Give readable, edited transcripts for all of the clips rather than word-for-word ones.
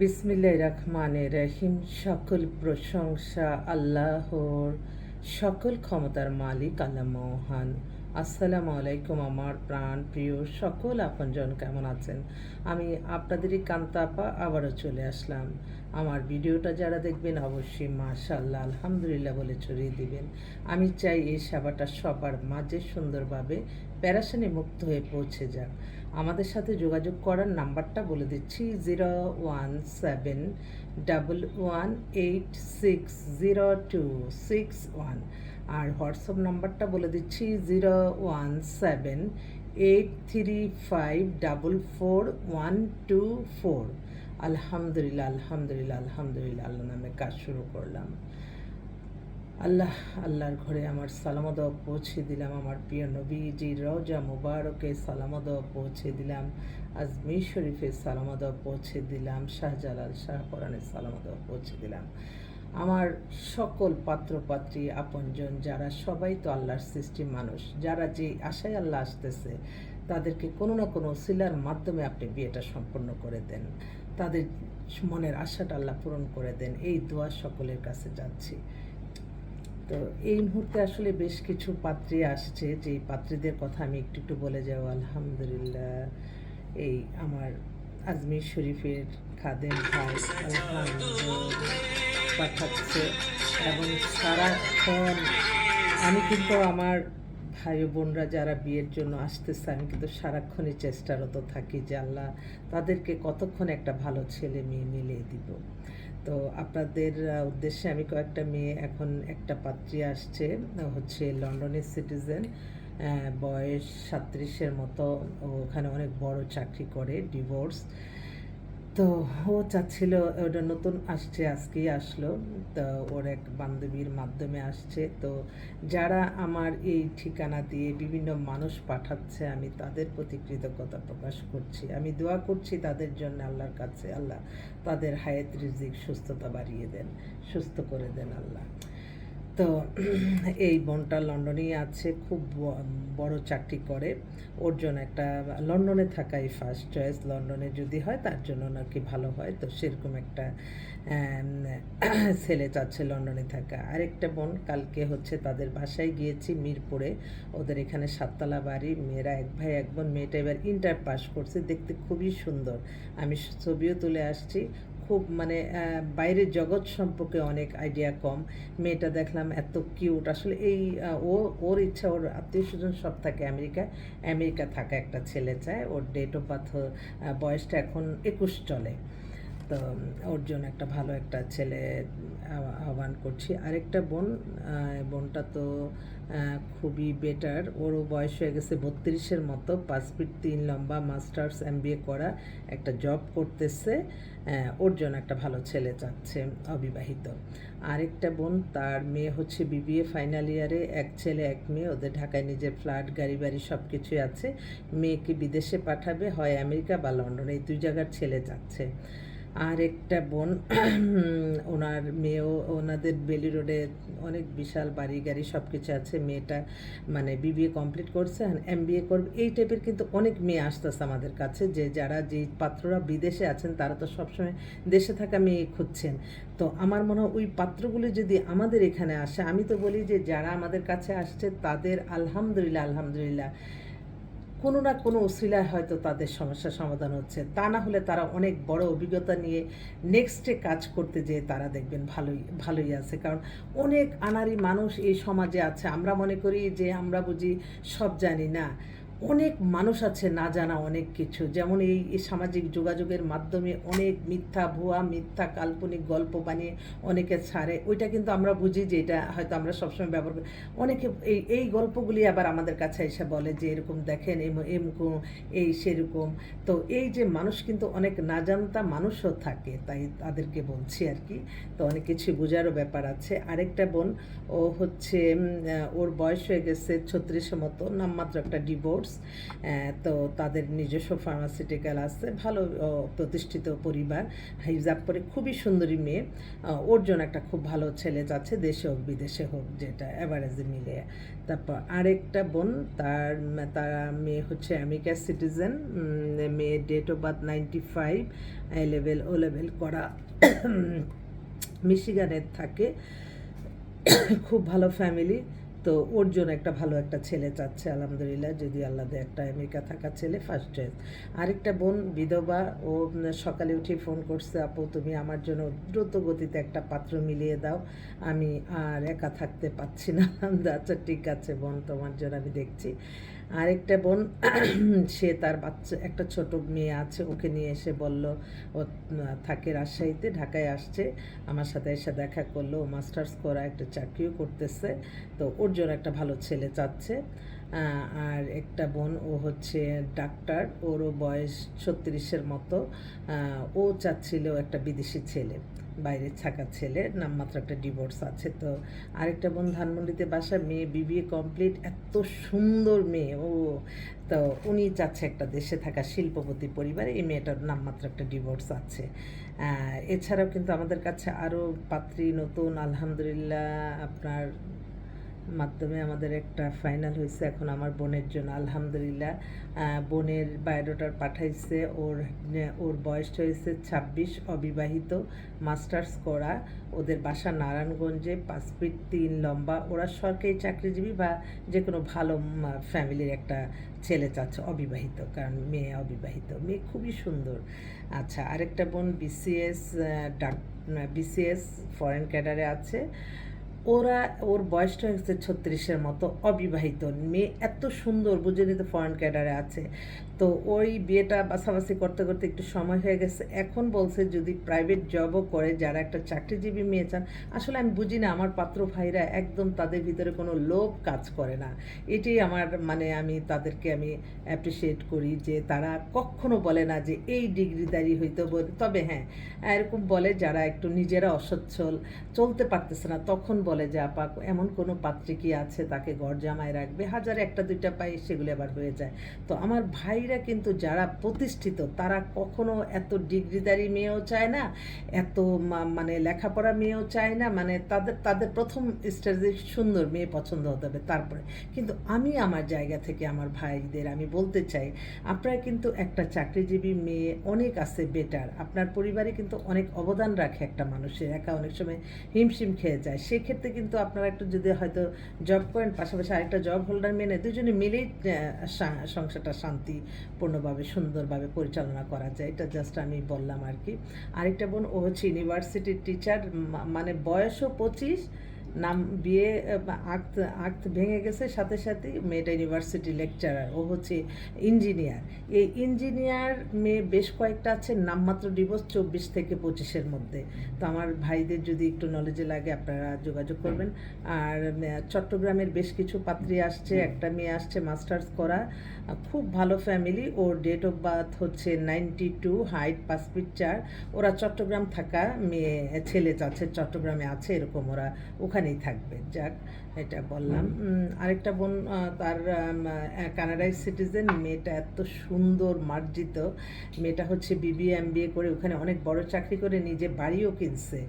বিসমিল্লাহির রহমানির রহিম। সকল প্রশংসা আল্লাহর, সকল ক্ষমতার মালিক আল্লাহ মহান। আসসালামু আলাইকুম আমার প্রাণ প্রিয় সকল আপনজন, কেমন আছেন? আমি আপনাদেরই কান্তা আপা আবারও চলে আসলাম। আমার ভিডিওটা যারা দেখবেন অবশ্যই মাশাআল্লাহ আলহামদুলিল্লাহ বলে ছড়িয়ে দিবেন। আমি চাই এই সেবাটা সবার মাঝে সুন্দরভাবে প্যারাসানি মুক্ত হয়ে পৌঁছে যাক। আমাদের সাথে যোগাযোগ করার নাম্বারটা বলে দিচ্ছি, 01711860261। আর হোয়াটসঅ্যাপ নাম্বারটা বলে দিচ্ছি 01783544124। আলহামদুলিল্লাহ আলহামদুলিল্লাহ আলহামদুলিল্লাহ, আল্লাহ নামে কাজ শুরু করলাম। আল্লাহর ঘরে আমার সালামত পৌঁছে দিলাম। আমার প্রিয় নবীজির রওজা মুবারকে সালামত পৌঁছে দিলাম। আজমির শরীফে সালামত পৌঁছে দিলাম। শাহজালাল শাহপরানের সালামত পৌঁছে দিলাম। আমার সকল পাত্রপাত্রী আপনজন যারা, সবাই তো আল্লাহর সৃষ্টি মানুষ। যারা যে আশায় আল্লাহ আসতেছে, তাদেরকে কোনো না কোনো ওসিলার মাধ্যমে আপনি বিয়েটা সম্পন্ন করে দেন। তাদের মনের আশাটা আল্লাহ পূরণ করে দেন, এই দোয়া সকলের কাছে যাচ্ছি। তো এই মুহূর্তে আসলে বেশ কিছু পাত্রী আসছে, যেই পাত্রীদের কথা আমি একটু একটু বলে যাব। আলহামদুলিল্লাহ, এই আমার আজমির শরীফের খাদেম ভাই আলহামদুলিল্লাহ পাঠাচ্ছে। এবং সারাক্ষণ আমি কিন্তু আমার ভাই বোনরা যারা বিয়ের জন্য আসতেছে, আমি কিন্তু সারাক্ষণই চেষ্টারত থাকি যে আল্লাহ তাদেরকে কতক্ষণ একটা ভালো ছেলে মেয়ে মিলিয়ে দিব। তো আপনাদের উদ্দেশ্যে আমি কয়েকটা মেয়ে, এখন একটা পাত্রী আসছে, হচ্ছে লন্ডনের সিটিজেন, বয়স 37-এর মতো। ওখানে অনেক বড় চাকরি করে, ডিভোর্স। তো ও চাচ্ছিল, ওটা নতুন আসছে, আজকেই আসলো। তো ওর এক বান্ধবীর মাধ্যমে আসছে। তো যারা আমার এই ঠিকানা দিয়ে বিভিন্ন মানুষ পাঠাচ্ছে, আমি তাদের প্রতি কৃতজ্ঞতা প্রকাশ করছি। আমি দোয়া করছি তাদের জন্য আল্লাহর কাছে, আল্লাহ তাদের হায়াত রিজিক সুস্থতা বাড়িয়ে দেন, সুস্থ করে দেন আল্লাহ। তো এই বোনটা লন্ডনেই আছে, খুব বড় চাকরি করে। ওর জন্য একটা, লন্ডনে থাকাই ফার্স্ট চয়েস, লন্ডনে যদি হয় তার জন্য নাকি ভালো হয়। তো সেরকম একটা ছেলে চাচ্ছে লন্ডনে থাকা। আরেকটা বোন, কালকে হচ্ছে তাদের বাসায় গিয়েছি মিরপুরে। ওদের এখানে 7তলা বাড়ি, মেয়েরা এক ভাই এক বোন। মেয়েটা এবার ইন্টার পাস করছে, দেখতে খুবই সুন্দর। আমি ছবিও তুলে আসছি। খুব মানে বাইরের জগৎ সম্পর্কে অনেক আইডিয়া কম। মেয়েটা দেখলাম এত কিউট। আসলে এই ওর ইচ্ছা, ওর আত্মীয় স্বজন সব থাকে আমেরিকা থাকা একটা ছেলে চায়। ওর ডেট অফ বার্থ, বয়সটা এখন 21 চলে। তো ওর জন্য একটা ভালো একটা ছেলে আহ্বান করছি। আরেকটা বোন, বোনটা তো খুবই বেটার। ওরও বয়স হয়ে গেছে 32-এর মতো, 5 ফিট 3 লম্বা, মাস্টার্স MBA করা, একটা জব করতেছে। ওর জন্য একটা ভালো ছেলে চাচ্ছে, অবিবাহিত। আরেকটা বোন, তার মেয়ে হচ্ছে BBA ফাইনাল ইয়ারে, এক ছেলে এক মেয়ে। ওদের ঢাকায় নিজের ফ্ল্যাট গাড়ি বাড়ি সব কিছুই আছে। মেয়েকে বিদেশে পাঠাবে, হয় আমেরিকা বা লন্ডন, এই 2 জায়গার ছেলে চাচ্ছে। আর একটা বোন, ওনার মেয়েও, ওনাদের বেলি রোডে অনেক বিশাল বাড়ি গাড়ি সব কিছু আছে। মেয়েটা মানে BBA কমপ্লিট করছে, MBA করবে, এই টাইপের। কিন্তু অনেক মেয়ে আসতেছে আমাদের কাছে, যে যারা যেই পাত্ররা বিদেশে আছেন তারা তো সবসময় দেশে থাকা মেয়ে খুঁজছেন। তো আমার মনে হয় ওই পাত্রগুলি যদি আমাদের এখানে আসে, আমি তো বলি যে যারা আমাদের কাছে আসছে তাদের আলহামদুলিল্লাহ আলহামদুলিল্লাহ কোনো না কোনো উসিলায় হয়তো তাদের সমস্যার সমাধান হচ্ছে। তা না হলে তারা অনেক বড় অভিজ্ঞতা নিয়ে নেক্সটে কাজ করতে যেয়ে তারা দেখবেন ভালোই ভালোই আছে। কারণ অনেক আনাড়ি মানুষ এই সমাজে আছে। আমরা মনে করি যে আমরা বুঝি, সব জানি না। অনেক মানুষ আছে না জানা অনেক কিছু। যেমন এই সামাজিক যোগাযোগের মাধ্যমে অনেক মিথ্যা ভুয়া মিথ্যা কাল্পনিক গল্প বানিয়ে অনেকে ছাড়ে, ওইটা কিন্তু আমরা বুঝি যে এটা হয়তো আমরা সবসময় ব্যবহার করি। অনেকে এই গল্পগুলি আবার আমাদের কাছে এসে বলে যে এরকম দেখেন, এরকম এই সেরকম। তো এই যে মানুষ কিন্তু অনেক না জানতা মানুষও থাকে, তাই তাদেরকে বলছি আর কি। তো অনেক কিছু বোঝারও ব্যাপার আছে। আরেকটা বোন, ও হচ্ছে ওর বয়স হয়ে গেছে 36-এর মতো, নামমাত্র একটা ডিভোর্স। ডিভোর্স। তো তাদের নিজস্ব ফার্মাসিউটিক্যাল আছে, ভালো প্রতিষ্ঠিত পরিবার, হিজাব পরে খুবই সুন্দরী মেয়ে। ওর জন্য একটা খুব ভালো ছেলে যাচ্ছে, দেশে হোক বিদেশে হোক, যেটা অ্যাভারেজে মিলে। তারপর আরেকটা বোন, তার মেয়ে হচ্ছে আমেরিকার সিটিজেন, মেয়ে date of birth 95, O level করা, মিশিগানের থাকে, খুব ভালো ফ্যামিলি। তো ওর জন্য একটা ভালো একটা ছেলে চাচ্ছে, আলহামদুলিল্লাহ, যদি আল্লাহ দেয় একটা আমেরিকা থাকা ছেলে, ফার্স্ট চয়েস। আরেকটা বোন বিধবা, ও সকালে উঠে ফোন করছে, আপু তুমি আমার জন্য দ্রুত গতিতে একটা পাত্র মিলিয়ে দাও, আমি আর একা থাকতে পারছি না। আচ্ছা ঠিক আছে বোন, তোমার জন্য আমি দেখছি। আরেকটা বোন, সে তার বাচ্চা একটা ছোট মেয়ে আছে, ওকে নিয়ে এসে বলল, ও থাকে রাজশাহীতে, ঢাকায় আসছে, আমার সাথে এসে দেখা করলো, ও মাস্টার্স করা একটা চাকরিও করতেছে, তো ওর জন্য একটা ভালো ছেলে চাচ্ছে। আর একটা বোন, ও হচ্ছে ডাক্তার, ওরও বয়স 36-এর মতো, ও চাচ্ছিল একটা বিদেশি ছেলে, বাইরে থাকা ছেলে, নামমাত্র একটা ডিভোর্স আছে। তো আরেকটা বোন ধানমন্ডিতে বাসা, মেয়ে বিবিএ কমপ্লিট, এত সুন্দর মেয়ে ও, তো উনি চাচ্ছে একটা দেশে থাকা শিল্পপতি পরিবারে, এই মেয়েটার নামমাত্র একটা ডিভোর্স আছে। এছাড়াও কিন্তু আমাদের কাছে আরও পাত্রী নতুন, আলহামদুলিল্লাহ, আপনার মাধ্যমে আমাদের একটা ফাইনাল হয়েছে এখন আমার বোনের জন্য, আলহামদুলিল্লাহ। বোনের বায়োডাটা পাঠাইছে, ওর বয়সটা হয়েছে 26, অবিবাহিত, মাস্টার্স করা, ওদের বাসা নারায়ণগঞ্জে, 5 ফিট 3 লম্বা, ওরা সরকারি চাকরিজীবী বা যে কোনো ভালো ফ্যামিলির একটা ছেলে চাচ্ছে, অবিবাহিত, কারণ মেয়ে অবিবাহিত, মেয়ে খুবই সুন্দর। আচ্ছা, আরেকটা বোন বিসিএস, বিসিএস ফরেন ক্যাডারে আছে, ওর বয়সটা হচ্ছে 36-এর মতো, অবিবাহিত মেয়ে, এত সুন্দর, বুঝে নিতে, ফরেন ক্যাডারে আছে। তো ওই বিয়েটা বাছাবাছি করতে করতে একটু সময় হয়ে গেছে, এখন বলছে যদি প্রাইভেট জবও করে, যারা একটা চাকরিজীবী মেয়ে চান। আসলে আমি বুঝি না, আমার পাত্র ভাইরা একদম, তাদের ভিতরে কোনো লোভ কাজ করে না, এটাই আমার মানে, আমি তাদেরকে আমি অ্যাপ্রিসিয়েট করি যে তারা কখনো বলে না যে এই ডিগ্রিদারি হইতে। তবে হ্যাঁ, এরকম বলে যারা একটু নিজেরা অসচ্ছল, চলতে পারতেছে না, তখন বলে যে আপা এমন কোনো পাত্রী কি আছে তাকে ঘর জামায় রাখবে, হাজারে একটা দুইটা পাই, সেগুলো আবার হয়ে যায়। তো আমার ভাইরা কিন্তু যারা প্রতিষ্ঠিত, তারা কখনো এত ডিগ্রিদারি মেয়েও চায় না, এত মানে লেখাপড়া মেয়েও চায় না, মানে তাদের প্রথম স্টেজে সুন্দর মেয়ে পছন্দ হতে হবে, তারপরে। কিন্তু আমি আমার জায়গা থেকে আমার ভাইদের আমি বলতে চাই, আপনারা কিন্তু একটা চাকরিজীবী মেয়ে অনেক আছে বেটার, আপনার পরিবারে কিন্তু অনেক অবদান রাখে একটা মানুষের, একা অনেক সময় হিমশিম খেয়ে যায়, সেক্ষেত্রে কিন্তু আপনারা একটু যদি হয়তো জব করেন, পাশাপাশি আরেকটা জব হোল্ডার মেনে দুজনে মিলেই সংসারটা শান্তিপূর্ণভাবে সুন্দরভাবে পরিচালনা করা যায়, এটা জাস্ট আমি বললাম আর কি। আরেকটা বোন, ও হচ্ছে ইউনিভার্সিটির টিচার, মানে বয়সও 25, নাম বিয়ে আক্ত ভেঙে গেছে, সাথে সাথে মেয়েটা ইউনিভার্সিটি লেকচারার, ও হচ্ছে ইঞ্জিনিয়ার। এই ইঞ্জিনিয়ার মেয়ে বেশ কয়েকটা আছে, নামমাত্র ডিভোর্স 24 থেকে 25-এর মধ্যে। তো আমার ভাইদের যদি একটু নলেজে লাগে, আপনারা যোগাযোগ করবেন। আর চট্টগ্রামের বেশ কিছু পাত্রী আসছে, একটা মেয়ে আসছে মাস্টার্স করা, খুব ভালো ফ্যামিলি, ওর ডেট অফ বার্থ হচ্ছে 92, হাইট 5 ফিট 4, ওরা চট্টগ্রাম থাকা মেয়ে ছেলে চাচ্ছে, চট্টগ্রামে আছে এরকম, ওরা ওখানেই থাকবে। যাক, এটা বললাম। আরেকটা বোন, তার কানাডায় সিটিজেন, মেয়েটা এত সুন্দর মার্জিত, মেয়েটা হচ্ছে বিবিএ এমবিএ করে ওখানে অনেক বড় চাকরি করে, নিজে বাড়িও কিনছে,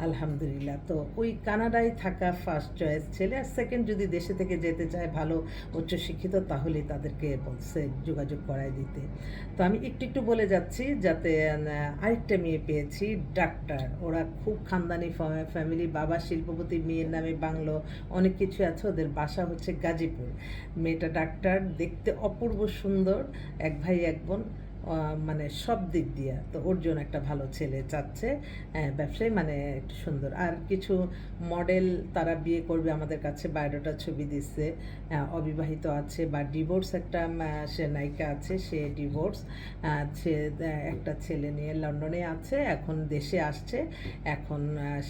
আলহামদুলিল্লাহ। তো ওই কানাডায় থাকা ফার্স্ট চয়েস ছেলে। আর সেকেন্ড যদি দেশে থেকে যেতে চায়, ভালো উচ্চশিক্ষিত, তাহলেই তাদেরকে বলছে যোগাযোগ করায় দিতে। তো আমি একটু একটু বলে যাচ্ছি, যাতে আরেকটা মেয়ে পেয়েছি ডাক্তার, ওরা খুব খানদানি ফ্যামিলি, বাবা শিল্পপতি, মেয়ের নামে বাংলো, অনেক কিছু আছে, ওদের বাসা হচ্ছে গাজীপুর। মেয়েটা ডাক্তার, দেখতে অপূর্ব সুন্দর, এক ভাই এক বোন, মানে সব দিক দিয়ে। তো ওর জন্য একটা ভালো ছেলে চাচ্ছে, ব্যবসায়ী, মানে একটু সুন্দর। আর কিছু মডেল তারা বিয়ে করবে, আমাদের কাছে বায়োডাটা ছবি দিচ্ছে, অবিবাহিত আছে বা ডিভোর্স, একটা সে নায়িকা আছে, সে ডিভোর্স, সে একটা ছেলে নিয়ে লন্ডনে আছে, এখন দেশে আসছে, এখন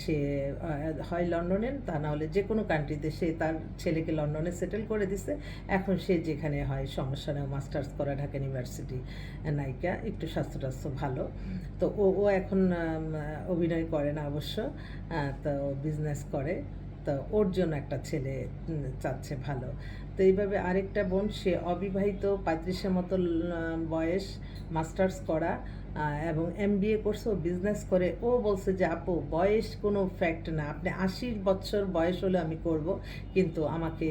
সে হয় লন্ডনে, তা না হলে যে কোনো কান্ট্রিতে, সে তার ছেলেকে লন্ডনে সেটেল করে দিছে, এখন সে যেখানে হয় সমস্যা নেই, মাস্টার্স করা, ঢাকা ইউনিভার্সিটি, নায়িকা, একটু স্বাস্থ্য টাস্থ্য ভালো। তো ও এখন অভিনয় করে না অবশ্য, তো বিজনেস করে। তো ওর জন্য একটা ছেলে চাচ্ছে ভালো। তো এইভাবে আরেকটা বোন, সে অবিবাহিত, 35-এর মতো বয়স, মাস্টার্স করা, এবং এমবিএ করছে, ও বিজনেস করে। ও বলছে যে আপু, বয়স কোনো ফ্যাক্ট না, আপনি 80 বছর বয়স হলে আমি করব, কিন্তু আমাকে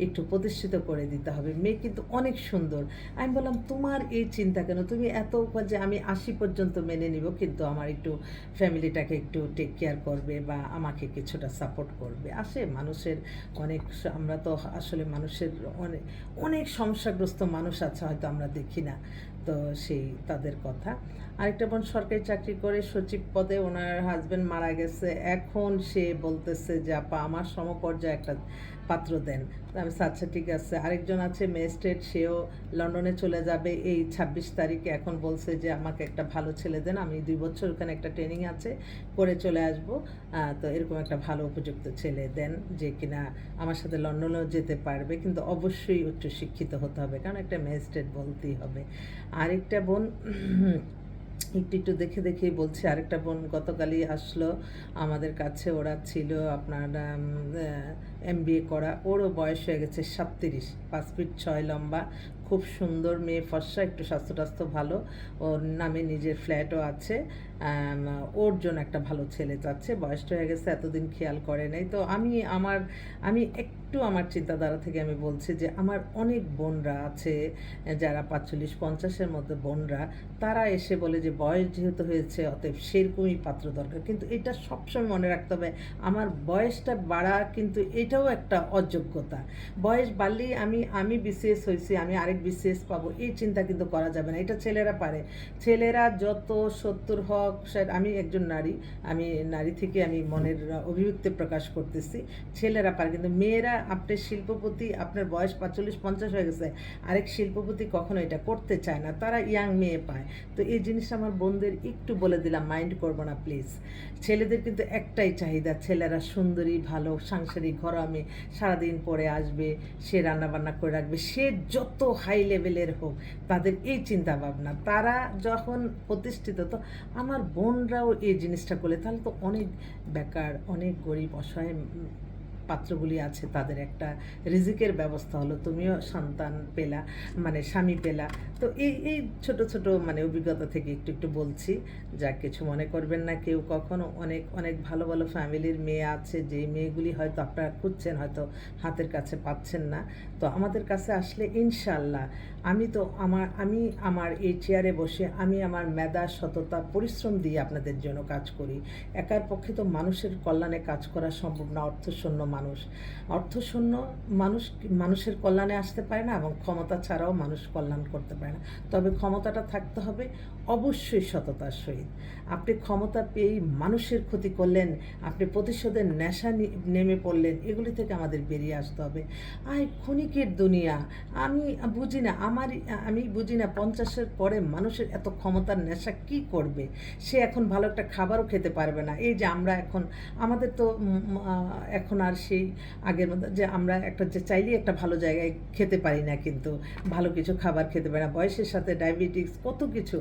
একটু প্রতিষ্ঠিত করে দিতে হবে। মেয়ে কিন্তু অনেক সুন্দর। আমি বললাম তোমার এই চিন্তা কেন, তুমি এত যে আমি 80 পর্যন্ত মেনে নিব, কিন্তু আমার একটু ফ্যামিলিটাকে একটু টেক কেয়ার করবে বা আমাকে কিছুটা সাপোর্ট করবে। আসে মানুষের অনেক, আমরা তো আসলে মানুষের অনেক অনেক সমস্যাগ্রস্ত মানুষ আছে, হয়তো আমরা দেখি না। তো সেই তাদের কথা। আরেকটা বোন সরকারি চাকরি করে, সচিব পদে, ওনার হাজব্যান্ড মারা গেছে। এখন সে বলতেছে যে আপা আমার সমপর্যায়ে একটা পাত্র দেন। তো আমি আচ্ছা ঠিক আছে। আরেকজন আছে ম্যাজিস্ট্রেট, সেও লন্ডনে চলে যাবে এই 26 তারিখে। এখন বলছে যে আমাকে একটা ভালো ছেলে দেন, আমি 2 বছর ওখানে একটা ট্রেনিং আছে, করে চলে আসব। তো এরকম একটা ভালো উপযুক্ত ছেলে দেন, যে কিনা আমার সাথে লন্ডনেও যেতে পারবে, কিন্তু অবশ্যই উচ্চ শিক্ষিত হতে হবে, কারণ একটা ম্যাজিস্ট্রেট বলতেই হবে। আরেকটা বোন একটু একটু দেখে দেখেই বলছে। আরেকটা বোন গতকালই আসলো আমাদের কাছে, ওরা ছিল আপনার এমবিএ করা, ওরও বয়স হয়ে গেছে 37, 5 ফিট 6 লম্বা, খুব সুন্দর মেয়ে, ফর্সা, একটু স্বাস্থ্য টাস্থ্য ভালো, ওর নামে নিজের ফ্ল্যাটও আছে। ওর জন্য একটা ভালো ছেলে চাচ্ছে, বয়সটা হয়ে গেছে, এতদিন খেয়াল করে নাই। তো আমি একটু আমার চিন্তাধারা থেকে আমি বলছি যে আমার অনেক বোনরা আছে যারা 45-50-এর মধ্যে বোনরা, তারা এসে বলে যে বয়স যেহেতু হয়েছে অতএব সেরকমই পাত্র দরকার, কিন্তু এটা সবসময় মনে রাখতে হবে, আমার বয়সটা বাড়া কিন্তু এটাও একটা অযোগ্যতা। বয়স বাড়লেই আমি বিসিএস হয়েছি, আমি আরেক বিসিএস পাবো, এই চিন্তা কিন্তু করা যাবে না। এটা ছেলেরা পারে, ছেলেরা যত 70 হোক, আমি একজন নারী, আমি নারী থেকে আমি মনের অভিব্যক্তি প্রকাশ করতেছি, ছেলেরা পারে, কিন্তু মেয়েরা, আপনার শিল্পপতি, আপনার বয়স 45-50 হয়ে গেছে, আরেক শিল্পপতি কখনো এটা করতে চায় না, তারা ইয়াং মেয়ে পায়। তো এই জিনিসটা আমার বোনদের একটু বলে দিলাম, মাইন্ড করবো না প্লিজ। ছেলেদের কিন্তু একটাই চাহিদা, ছেলেরা সুন্দরী, ভালো, সাংসারিক, ঘরোয়া মেয়ে, সারাদিন পরে আসবে, সে রান্নাবান্না করে রাখবে, সে যত হাই লেভেলের হোক, তাদের এই চিন্তা ভাবনা। তারা যখন প্রতিষ্ঠিত, তো আমার বোনরাও এই জিনিসটা করলে তাহলে তো অনেক বেকার, অনেক গরিব অসহায় পাত্রগুলি আছে, তাদের একটা রিজিকের ব্যবস্থা হলো, তুমিও সন্তান পেলা, মানে স্বামী পেলা। তো এই ছোট ছোট মানে অভিজ্ঞতা থেকে একটু একটু বলছি, যা কিছু মনে করবেন না কেউ কখনো। অনেক অনেক ভালো ভালো ফ্যামিলির মেয়ে আছে, যেই মেয়েগুলি হয়তো আপনারা খুঁজছেন, হয়তো হাতের কাছে পাচ্ছেন না। তো আমাদের কাছে আসলে ইনশাল্লাহ, আমি আমার এই চেয়ারে বসে আমি আমার মেধা, সততা, পরিশ্রম দিয়ে আপনাদের জন্য কাজ করি। একার পক্ষে তো মানুষের কল্যাণে কাজ করা সম্ভব না। অর্থশূন্য মানুষের কল্যাণে আসতে পারে না, এবং ক্ষমতা ছাড়াও মানুষ কল্যাণ করতে পারে না। তবে ক্ষমতাটা থাকতে হবে অবশ্যই সততার সহিত। আপনি ক্ষমতা পেয়েই মানুষের ক্ষতি করলেন, আপনি প্রতিশোধের নেশা নেমে পড়লেন, এগুলি থেকে আমাদের বেরিয়ে আসতে হবে। ক্ষণিকের দুনিয়া, আমি বুঝি না 50-এর পরে মানুষের এত ক্ষমতার নেশা কি করবে। সে এখন ভালো একটা খাবারও খেতে পারবে না। এই যে আমরা এখন, আমাদের তো এখন আর সেই আগের মতো যে আমরা যে চাইলেই একটা ভালো জায়গায় খেতে পারি না, কিন্তু ভালো কিছু খাবার খেতে পারি না, বয়সের সাথে ডায়াবেটিস, কত কিছু।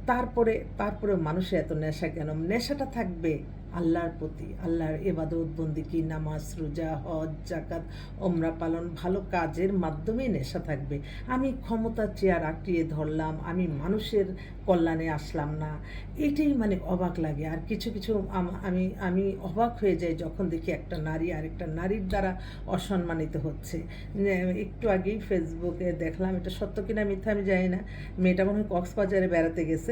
তারপরে মানুষের এত নেশা কেন? নেশাটা থাকবে আল্লাহর প্রতি, আল্লাহর ইবাদত বন্দিকি, নামাজ, রোজা, হজ, জাকাত, ওমরা পালন, ভালো কাজের মাধ্যমেই নেশা থাকবে। আমি ক্ষমতার চেয়ার আঁকড়িয়ে ধরলাম, আমি মানুষের কল্যাণে আসলাম না, এটাই মানে অবাক লাগে। আর কিছু কিছু আমি অবাক হয়ে যাই যখন দেখি একটা নারী আরেকটা নারীর দ্বারা অসম্মানিত হচ্ছে। একটু আগেই ফেসবুকে দেখলাম, এটা সত্য কিনা মিথ্যা আমি জানি না, মেয়েটা মনে হয় কক্সবাজারে বেড়াতে গেছে,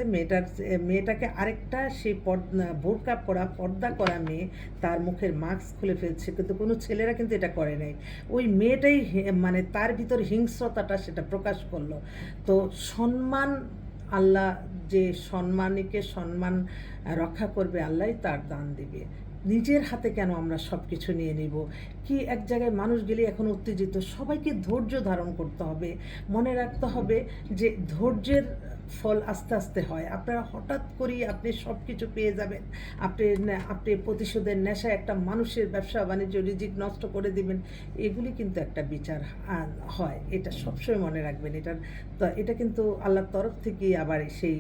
মেয়েটাকে আরেকটা সেই বোরকা পরা, পর্দা করা মেয়ে তার মুখের মাস্ক খুলে ফেলছে, কিন্তু কোনো ছেলেরা কিন্তু এটা করে নাই। ওই মেয়েটাই মানে তার ভিতর হিংস্রতাটা সেটা প্রকাশ করলো। তো সম্মান, আল্লাহ যে সম্মানীকে সম্মান রক্ষা করবে, আল্লাহই তার দান দিবে। নিজের হাতে কেন আমরা সব কিছু নিয়ে নিব? কি এক জায়গায় মানুষ গেলে এখন উত্তেজিত, সবাইকে ধৈর্য ধারণ করতে হবে। মনে রাখতে হবে যে ধৈর্যের ফল আস্তে আস্তে হয়। আপনারা হঠাৎ করেই আপনি সব কিছু পেয়ে যাবেন। আপনি প্রতিশোধের নেশায় একটা মানুষের ব্যবসা বাণিজ্য রিজিক নষ্ট করে দিবেন। এগুলি কিন্তু একটা বিচার হয়। এটা সবসময় মনে রাখবেন। এটা কিন্তু আল্লাহর তরফ থেকেই আবার সেই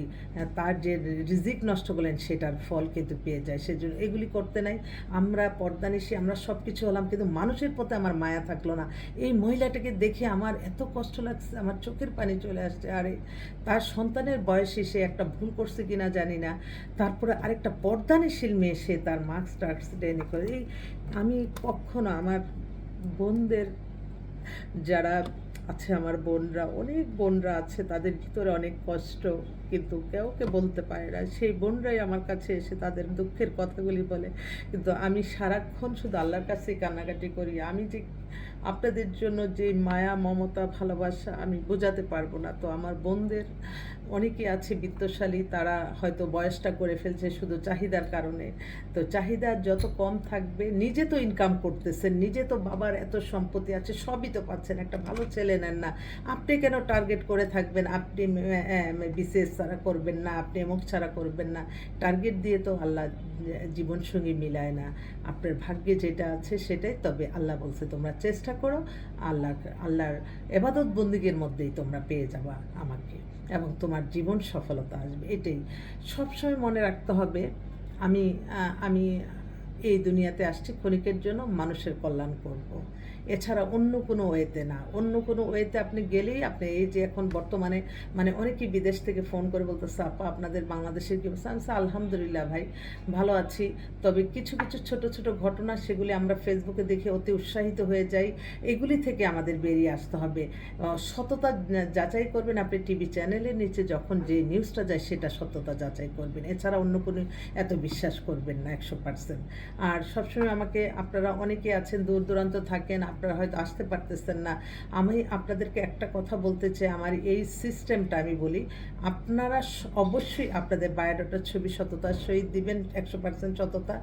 তার যে রিজিক নষ্ট করলেন সেটার ফল কিন্তু পেয়ে যায়। সেজন্য এগুলি করতে নাই। আমরা পর্দানিশী, আমরা সব কিছু হলাম, কিন্তু মানুষের প্রতি আমার মায়া থাকলো না। এই মহিলাটাকে দেখে আমার এত কষ্ট লাগছে, আমার চোখের পানি চলে আসছে। আরে তার সন্তানের বয়সে সে একটা ভুল করছে কিনা জানি না। তারপরে আরেকটা পর্দানিশীল মেয়ে, সে তার মাস্ক টাস্ক টেনে করে আমি কখনো আমার বোনদের যারা আছে, আমার বোনরা, অনেক বোনরা আছে, তাদের ভিতরে অনেক কষ্ট, কিন্তু কাউকে বলতে পারে না। সেই বোনরাই আমার কাছে এসে তাদের দুঃখের কথাগুলি বলে, কিন্তু আমি সারাক্ষণ শুধু আল্লাহর কাছেই কান্নাকাটি করি। আমি যে আপনাদের জন্য যে মায়া, মমতা, ভালোবাসা আমি বোঝাতে পারবো না। তো আমার বোনদের অনেকে আছে বিত্তশালী, তারা হয়তো বয়সটা করে ফেলছে শুধু চাহিদার কারণে। তো চাহিদা যত কম থাকবে, নিজে তো ইনকাম করতেছেন, নিজে তো বাবার এত সম্পত্তি আছে, সবই তো পাচ্ছেন, একটা ভালো ছেলে নেন না। আপনি কেন টার্গেট করে থাকবেন? আপনি বিশেষ ছাড়া করবেন না, আপনি এমুক ছাড়া করবেন না। টার্গেট দিয়ে তো আল্লাহ জীবনসঙ্গী মিলায় না। আপনার ভাগ্যে যেটা আছে সেটাই। তবে আল্লাহ বলছে তোমরা চেষ্টা করো, আল্লাহর এবাদত বন্দিগের মধ্যেই তোমরা পেয়ে যাবা আমাকে, এবং তোমার জীবন সফলতা আসবে। এটাই সবসময় মনে রাখতে হবে। আমি আমি এই দুনিয়াতে আসছি ক্ষণিকের জন্য, মানুষের কল্যাণ করব। এছাড়া অন্য কোনো ওয়েতে না। অন্য কোনো ওয়েতে আপনি গেলেই আপনি এই যে এখন বর্তমানে অনেকেই বিদেশ থেকে ফোন করে বলতেছে, আপা আপনাদের বাংলাদেশের কী অবস্থা? আমি আলহামদুলিল্লাহ ভাই, ভালো আছি। তবে কিছু কিছু ছোট ছোট ঘটনা, সেগুলি আমরা ফেসবুকে দেখে অতি উৎসাহিত হয়ে যাই। এগুলি থেকে আমাদের বেরিয়ে আসতে হবে। সততা যাচাই করবেন। আপনি টিভি চ্যানেলের নিচে যখন যে নিউজটা যায় সেটা সত্যতা যাচাই করবেন। এছাড়া অন্য কোনো এত বিশ্বাস করবেন না 100%। আর সবসময় আমাকে আপনারা অনেকে আছেন দূর দূরান্ত থাকেন, আপনারা হয়তো আসতে পারতেছেন না। আমি আপনাদেরকে একটা কথা বলতে চাই, আমার এই সিস্টেমটা আমি বলি, আপনারা অবশ্যই আপনাদের বায়োডাটার ছবি সততার সহিত দিবেন, 100% সততা,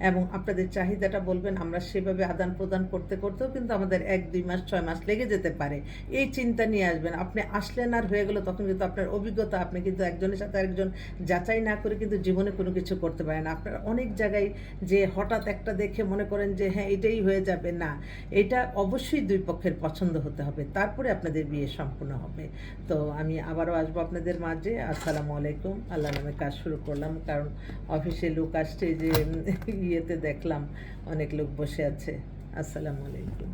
এবং আপনাদের চাহিদাটা বলবেন। আমরা সেভাবে আদান প্রদান করতে করতেও কিন্তু আমাদের 1-2 মাস 6 মাস লেগে যেতে পারে। এই চিন্তা নিয়ে আসবেন। আপনি আসলেন আর হয়ে গেল, তখন কিন্তু আপনার অভিজ্ঞতা, আপনি কিন্তু একজনের সাথে আরেকজন যাচাই না করে কিন্তু জীবনে কোনো কিছু করতে পারেন। আপনারা অনেক জায়গায় যে হঠাৎ একটা দেখে মনে করেন যে হ্যাঁ এটাই হয়ে যাবে, না, এটা অবশ্যই দুই পক্ষের পছন্দ হতে হবে, তারপরে আপনাদের বিয়ে সম্পূর্ণ হবে। তো আমি আবারও আসবো আপনাদের মাঝে। আসসালামু আলাইকুম। আল্লাহ নামে কাজ শুরু করলাম, কারণ অফিসে লোক আসছে, যে ইয়েতে দেখলাম অনেক লোক বসে আছে। আসসালামু আলাইকুম।